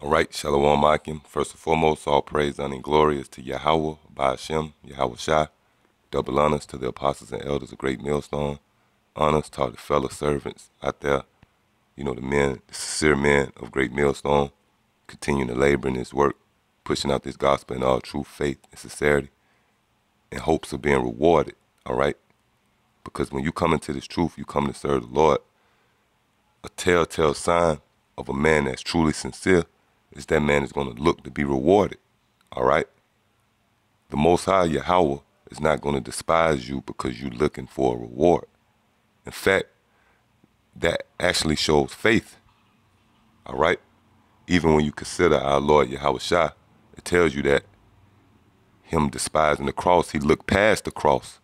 All right, Shalom Akim. First and foremost, all praise, honor, and glory is to Yahweh, Ba'ashem, Yahweh Shai. Double honors to the apostles and elders of Great Millstone. Honors to all the fellow servants out there, the men, the sincere men of Great Millstone, continuing to labor in this work, pushing out this gospel in all true faith and sincerity, in hopes of being rewarded, all right? Because when you come into this truth, you come to serve the Lord. A telltale sign of a man that's truly sincere is that man is going to look to be rewarded, all right? The Most High, Yahweh, is not going to despise you because you're looking for a reward. In fact, that actually shows faith, all right? Even when you consider our Lord Yahweh Shai, it tells you that him despising the cross, he looked past the cross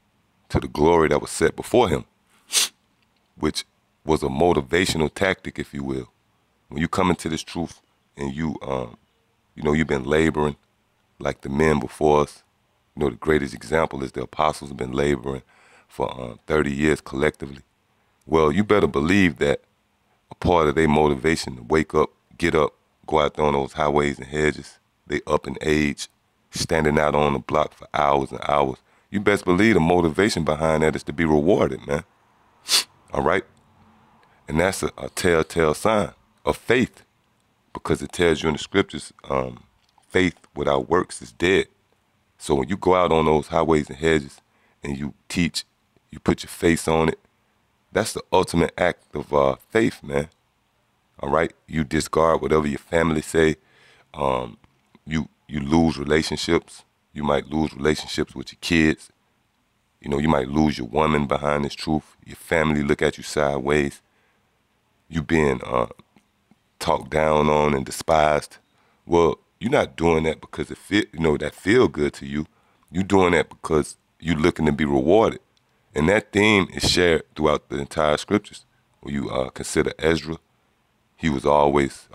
to the glory that was set before him, which was a motivational tactic, if you will. When you come into this truth and you've been laboring like the men before us. The greatest example is the apostles have been laboring for 30 years collectively. Well, you better believe that a part of their motivation to wake up, get up, go out there on those highways and hedges, they up in age, standing out on the block for hours and hours. You best believe the motivation behind that is to be rewarded, man. All right? And that's a telltale sign of faith, because it tells you in the scriptures, faith without works is dead. So when you go out on those highways and hedges and you teach, you put your face on it, that's the ultimate act of faith, man. All right? You discard whatever your family say. You lose relationships. You might lose relationships with your kids. You might lose your woman behind this truth. Your family look at you sideways. You being talked down on and despised. Well, you're not doing that because that feel good to you. You're doing that because you're looking to be rewarded. And that theme is shared throughout the entire scriptures. When you consider Ezra, he was always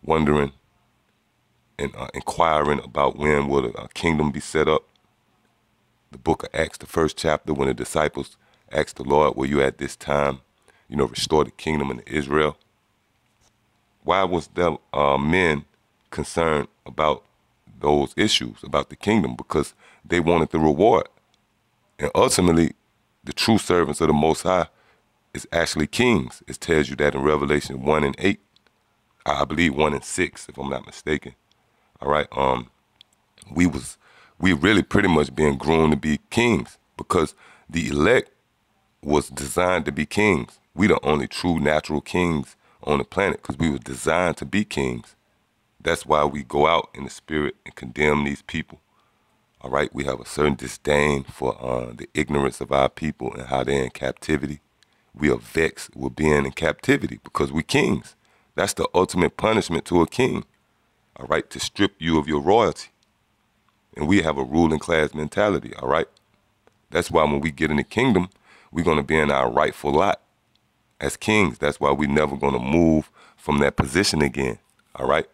wondering and inquiring about when will a kingdom be set up. The book of Acts, the first chapter, when the disciples asked the Lord, will you at this time, restore the kingdom in Israel? Why was there men concerned about those issues, about the kingdom? Because they wanted the reward. And ultimately, the true servants of the Most High is actually kings. It tells you that in Revelation 1 and 8. I believe 1 and 6, if I'm not mistaken. All right. We really pretty much being groomed to be kings, because the elect was designed to be kings. We the only true natural kings on the planet, because we were designed to be kings. That's why we go out in the spirit and condemn these people. All right, we have a certain disdain for the ignorance of our people and how they're in captivity. We are vexed with being in captivity because we're kings. That's the ultimate punishment to a king, all right, to strip you of your royalty. And we have a ruling class mentality, all right? That's why when we get in the kingdom, we're going to be in our rightful lot as kings. That's why we're never going to move from that position again, all right?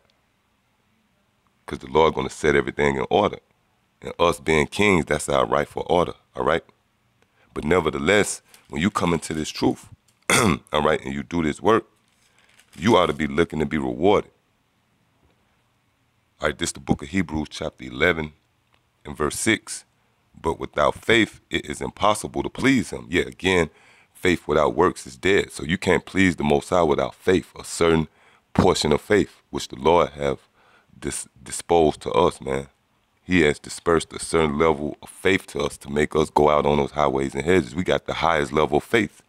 Because the Lord going to set everything in order. And us being kings, that's our rightful order, all right? But nevertheless, when you come into this truth, all right, and you do this work, you ought to be looking to be rewarded. All right, this is the book of Hebrews, chapter 11, and verse 6. But without faith, it is impossible to please him. Yeah, again, faith without works is dead. So you can't please the Most High without faith, a certain portion of faith, which the Lord have disposed to us, man. He has dispersed a certain level of faith to us to make us go out on those highways and hedges. We got the highest level of faith.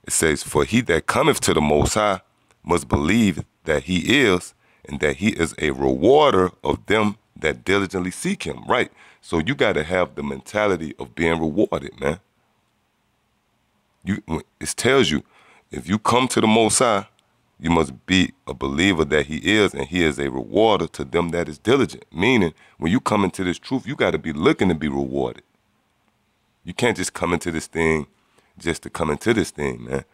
It says, for he that cometh to the Most High must believe that he is, and that he is a rewarder of them that diligently seek him. Right. So you got to have the mentality of being rewarded, man. It tells you, if you come to the Most High, you must be a believer that he is, and he is a rewarder to them that is diligent. Meaning, when you come into this truth, you got to be looking to be rewarded. You can't just come into this thing just to come into this thing, man.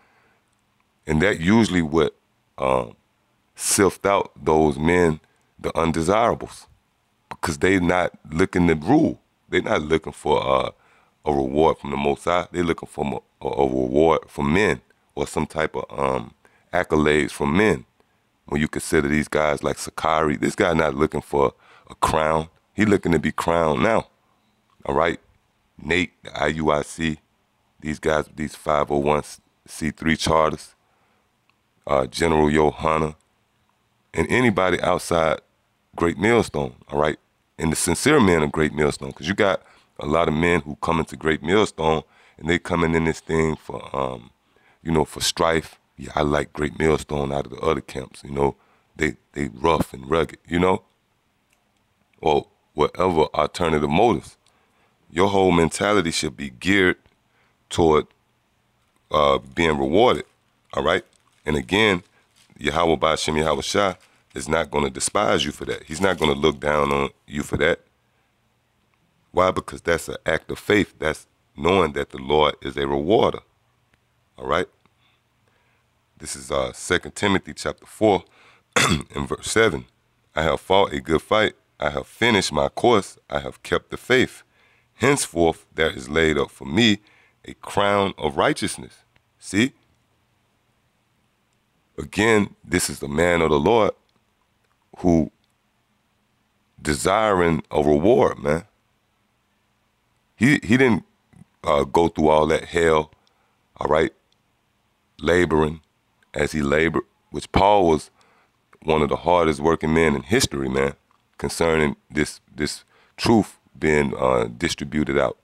And that usually what sift out those men, the undesirables, because they not looking to rule. They're not looking for a reward from the Most High. They're looking for a reward from men, or some type of accolades from men. when you consider these guys like Sakari, this guy not looking for a crown. He looking to be crowned now. All right? Nate, the IUIC, these guys, these 501c3 charters, General Yohana, and anybody outside Great Millstone, all right? And the sincere men of Great Millstone, because you got a lot of men who come into Great Millstone and they coming in this thing for, for strife. Yeah, I like Great Millstone out of the other camps, they rough and rugged, or whatever alternative motives. Your whole mentality should be geared toward being rewarded, all right? And again, Yahweh Ba'ashem Yahweh Shah is not going to despise you for that. He's not going to look down on you for that. Why? Because that's an act of faith. That's knowing that the Lord is a rewarder, all right? This is 2 Timothy chapter 4 and verse 7. I have fought a good fight. I have finished my course. I have kept the faith. Henceforth there is laid up for me a crown of righteousness. See? Again, this is the man of the Lord who desiring a reward, man. He didn't go through all that hell, all right, laboring as he labored, which Paul was one of the hardest working men in history, man, concerning this truth being distributed out.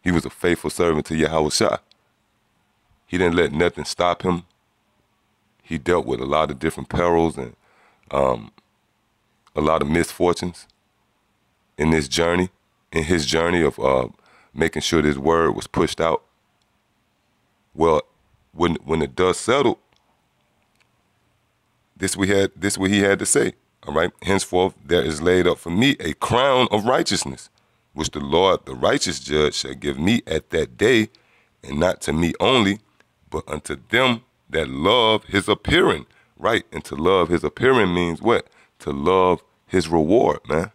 He was a faithful servant to Yahweh Shah. He didn't let nothing stop him. He dealt with a lot of different perils and a lot of misfortunes in this journey, in his journey of making sure this word was pushed out. Well, when the dust settled, this what he had to say. All right. Henceforth there is laid up for me a crown of righteousness, which the Lord, the righteous judge, shall give me at that day, and not to me only, but unto them that love his appearing. Right. And to love his appearing means what? To love his reward, man.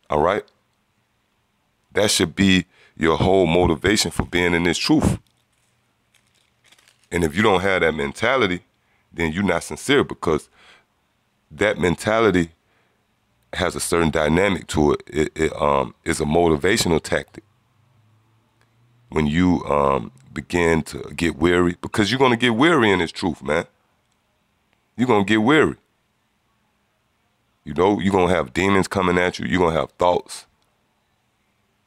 All right. That should be your whole motivation for being in this truth. And if you don't have that mentality, then you're not sincere, because that mentality has a certain dynamic to it. It is a motivational tactic. When you begin to get weary, because you're going to get weary in this truth, man. You're going to get weary. You're going to have demons coming at you. You're going to have thoughts.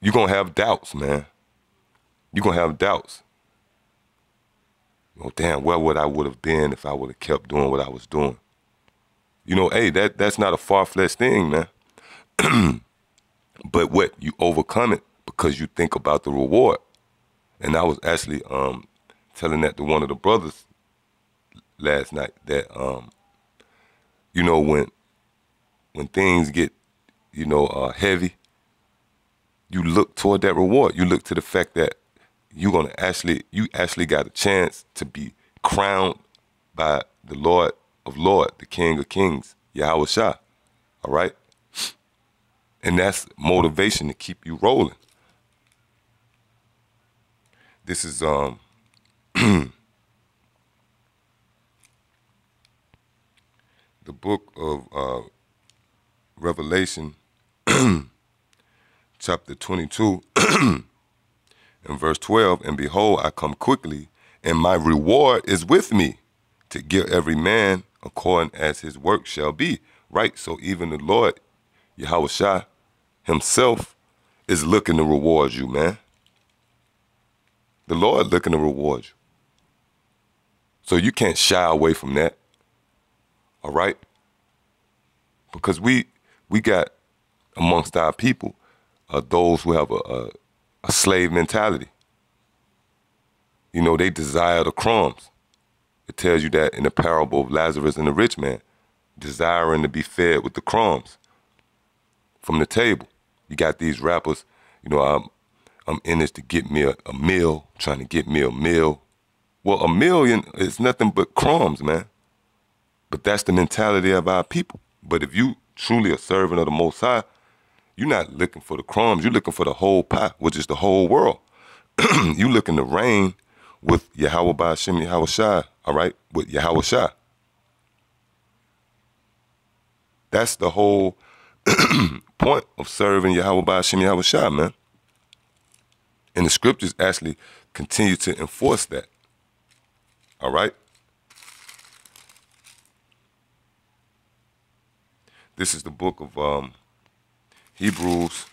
You're going to have doubts, man. You're going to have doubts. Damn, where would I would have been if I would have kept doing what I was doing? Hey, that's not a far-fetched thing, man. But what? You overcome it because you think about the reward. And I was actually telling that to one of the brothers last night that, when things get, heavy, you look toward that reward. You look to the fact that you actually got a chance to be crowned by the Lord of Lords, the King of Kings, Yahweh Shah. All right? And that's motivation to keep you rolling. This is the book of Revelation, chapter 22, and verse 12. And behold, I come quickly, and my reward is with me, to give every man according as his work shall be. Right? So even the Lord, Yahweh Shah, himself is looking to reward you, man. The Lord looking to reward you. So you can't shy away from that. All right? Because we got amongst our people those who have a slave mentality. They desire the crumbs. It tells you that in the parable of Lazarus and the rich man, desiring to be fed with the crumbs from the table. You got these rappers, I'm in this to get me a meal, trying to get me a meal. Well, a million is nothing but crumbs, man. But that's the mentality of our people. But if you truly a servant of the Most High, you're not looking for the crumbs. You're looking for the whole pie, which is the whole world. You looking to reign with Yahweh Ba'ashem Yahweh Shah, all right, with Yahweh Shah. That's the whole point of serving Yahweh Ba'ashem Yahweh Shah, man. And the scriptures actually continue to enforce that. All right? This is the book of Hebrews,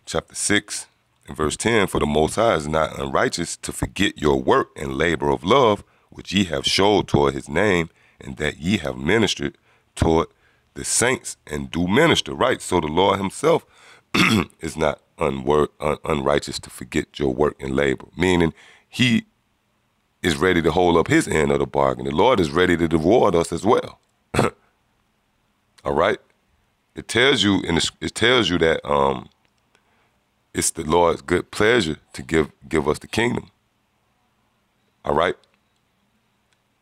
chapter 6, and verse 10. For the Most High is not unrighteous to forget your work and labor of love, which ye have showed toward his name, and that ye have ministered toward the saints and do minister. Right? So the Lord himself is not unrighteous to forget your work and labor, meaning he is ready to hold up his end of the bargain. The Lord is ready to reward us as well. All right? It tells you that it's the Lord's good pleasure to give us the kingdom. All right?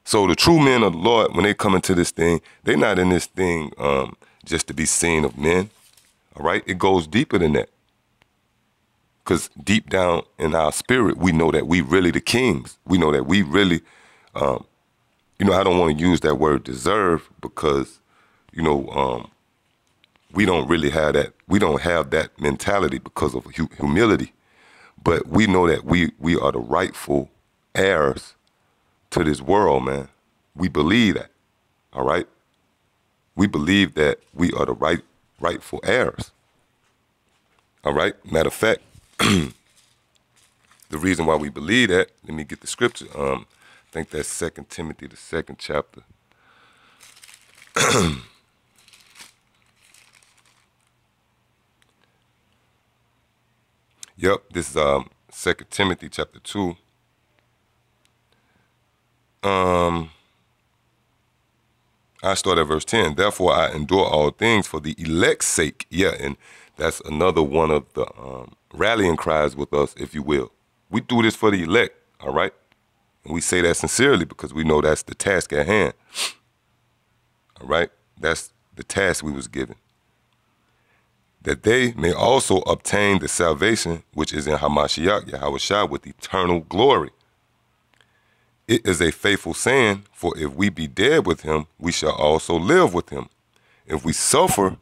So the true men of the Lord, when they come into this thing, they're not in this thing just to be seen of men. All right? It goes deeper than that. Because deep down in our spirit, we know that we really the kings. We know that we really, I don't want to use that word deserve because, we don't really have that. We don't have that mentality because of humility. But we know that we are the rightful heirs to this world, man. We believe that, all right? We believe that we are the rightful heirs, all right? Matter of fact, the reason why we believe that, let me get the scripture. I think that's 2 Timothy, the 2nd chapter. Yep, this is 2 Timothy chapter 2. I start at verse 10. Therefore I endure all things for the elect's sake. Yeah, and that's another one of the rallying cries with us, if you will. We do this for the elect, all right? And we say that sincerely because we know that's the task at hand. All right? That's the task we was given. That they may also obtain the salvation which is in Hamashiach, Yahweh Shah, with eternal glory. It is a faithful saying, for if we be dead with him, we shall also live with him. If we suffer,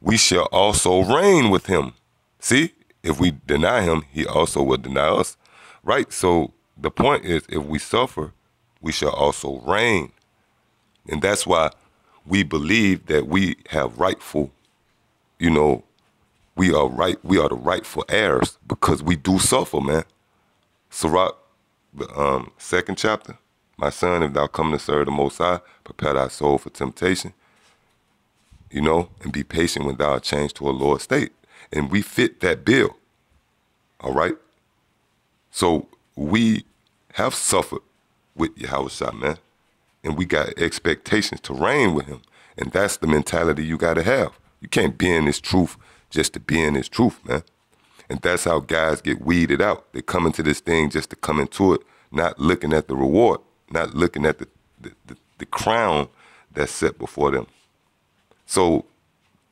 we shall also reign with him. See, if we deny him, he also will deny us. Right? So the point is, if we suffer, we shall also reign. And that's why we believe that we have rightful, we are the rightful heirs because we do suffer, man. Sirach, the 2nd chapter. My son, if thou come to serve the Most High, prepare thy soul for temptation, and be patient when thou art changed to a lower state. And we fit that bill, all right? So we have suffered with Yahweh Shah, man, and we got expectations to reign with him. And that's the mentality you got to have. You can't be in this truth just to be in this truth, man. And that's how guys get weeded out. They come into this thing just to come into it, not looking at the reward, not looking at the crown that's set before them. So,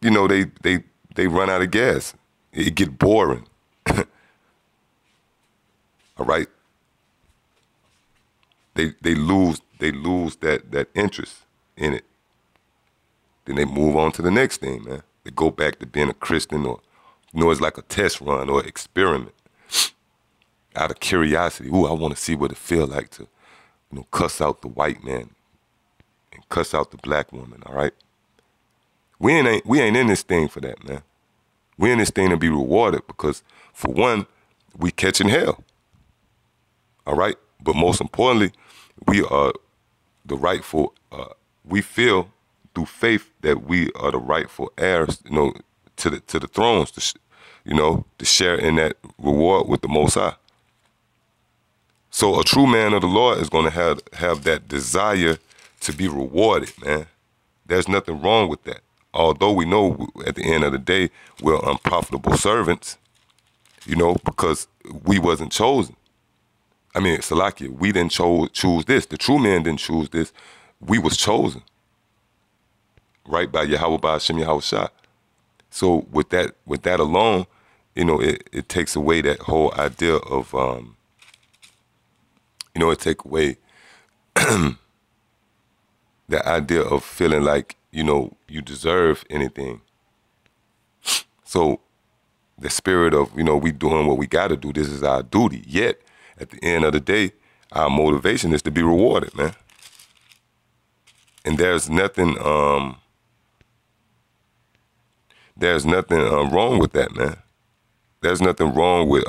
they run out of gas. It get boring. All right? They lose that interest in it. Then they move on to the next thing, man. They go back to being a Christian or, it's like a test run or experiment out of curiosity. Ooh, I want to see what it feels like to, cuss out the white man and cuss out the black woman, all right? We ain't in this thing for that, man. We in this thing to be rewarded because, for one, we catching hell, all right? But most importantly, we are the rightful, we feel through faith that we are the rightful heirs, to the thrones, to share in that reward with the Most High. So a true man of the Lord is going to have that desire to be rewarded, man. There's nothing wrong with that. Although we know at the end of the day we're unprofitable servants, because we wasn't chosen. I mean, Salakia, we didn't choose this. The true man didn't choose this. We was chosen, right, by Yahweh Ba'ashem Yahweh Shah. So with that alone, it takes away that whole idea of, it take away the idea of feeling like you deserve anything. So the spirit of, we doing what we got to do. This is our duty. Yet, at the end of the day, our motivation is to be rewarded, man. And there's nothing wrong with that, man. There's nothing wrong with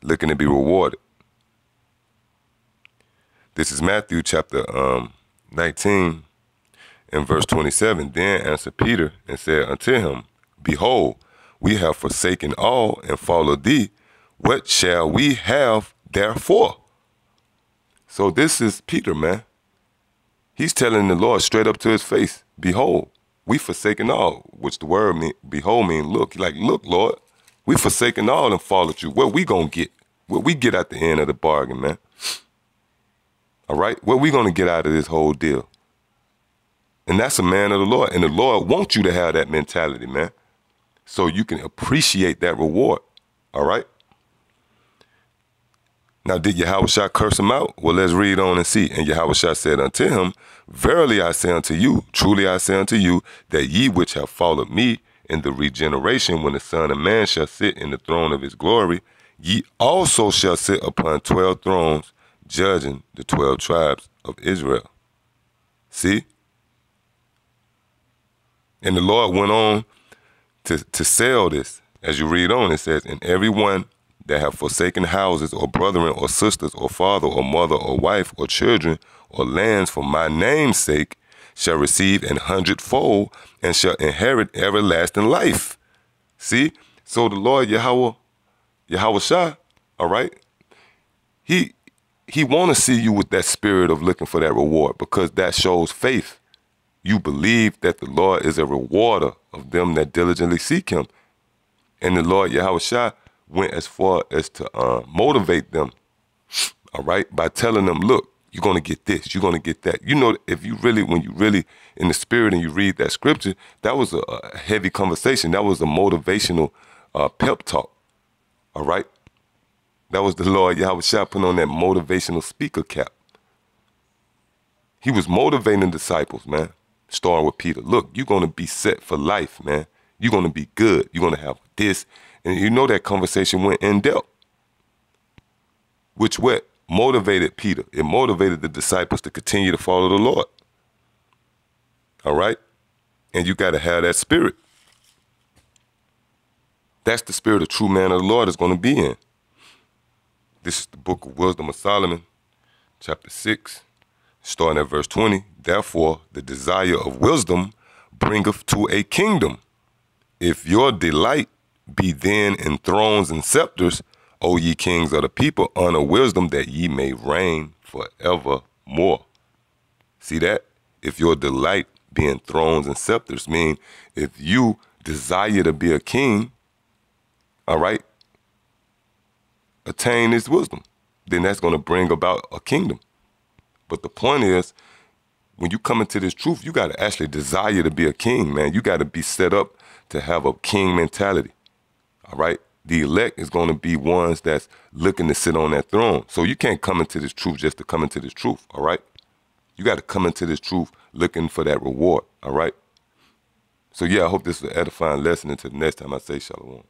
looking to be rewarded. This is Matthew chapter 19 and verse 27. Then answered Peter and said unto him, Behold, we have forsaken all and followed thee. What shall we have therefore? So this is Peter, man. He's telling the Lord straight up to his face, Behold, we forsaken all, which the word behold mean look. He's like, look, Lord, we forsaken all and followed you. What we gonna get? What we get at the end of the bargain, man? All right? What we gonna get out of this whole deal? And that's a man of the Lord. And the Lord wants you to have that mentality, man, so you can appreciate that reward. All right? Now, did Yahushua curse him out? Well, let's read on and see. And Yahushua said unto him, Verily I say unto you, truly I say unto you, that ye which have followed me in the regeneration, when the Son of Man shall sit in the throne of his glory, ye also shall sit upon 12 thrones, judging the 12 tribes of Israel. See? And the Lord went on to sell this. As you read on, it says, And everyone that have forsaken houses, or brethren, or sisters, or father, or mother, or wife, or children, or lands for my name's sake, shall receive 100-fold, and shall inherit everlasting life. See? So the Lord Yahushua, all right, he want to see you with that spirit of looking for that reward, because that shows faith. You believe that the Lord is a rewarder of them that diligently seek him. And the Lord Yahushua went as far as to motivate them, all right, by telling them, look, you're going to get this, you're going to get that. If you really, when you really in the spirit and you read that scripture, that was a heavy conversation. That was a motivational pep talk, all right? That was the Lord Yahushua putting on that motivational speaker cap. He was motivating the disciples, man, starting with Peter. Look, you're going to be set for life, man. You're going to be good. You're going to have this. And that conversation went in depth, which what motivated Peter. It motivated the disciples to continue to follow the Lord. All right? And you got to have that spirit. That's the spirit a true man of the Lord is going to be in. This is the book of Wisdom of Solomon, chapter 6, starting at verse 20. Therefore, the desire of wisdom bringeth to a kingdom. If your delight be then in thrones and scepters, O ye kings of the people, honor wisdom, that ye may reign forevermore. See that? If your delight be in thrones and scepters, mean if you desire to be a king, all right, attain this wisdom, then that's going to bring about a kingdom. But the point is, when you come into this truth, you got to actually desire to be a king, man. You got to be set up to have a king mentality. All right? The elect is going to be ones that's looking to sit on that throne. So you can't come into this truth just to come into this truth. All right? You got to come into this truth looking for that reward. All right? So yeah, I hope this is an edifying lesson. Until the next time I say shalom.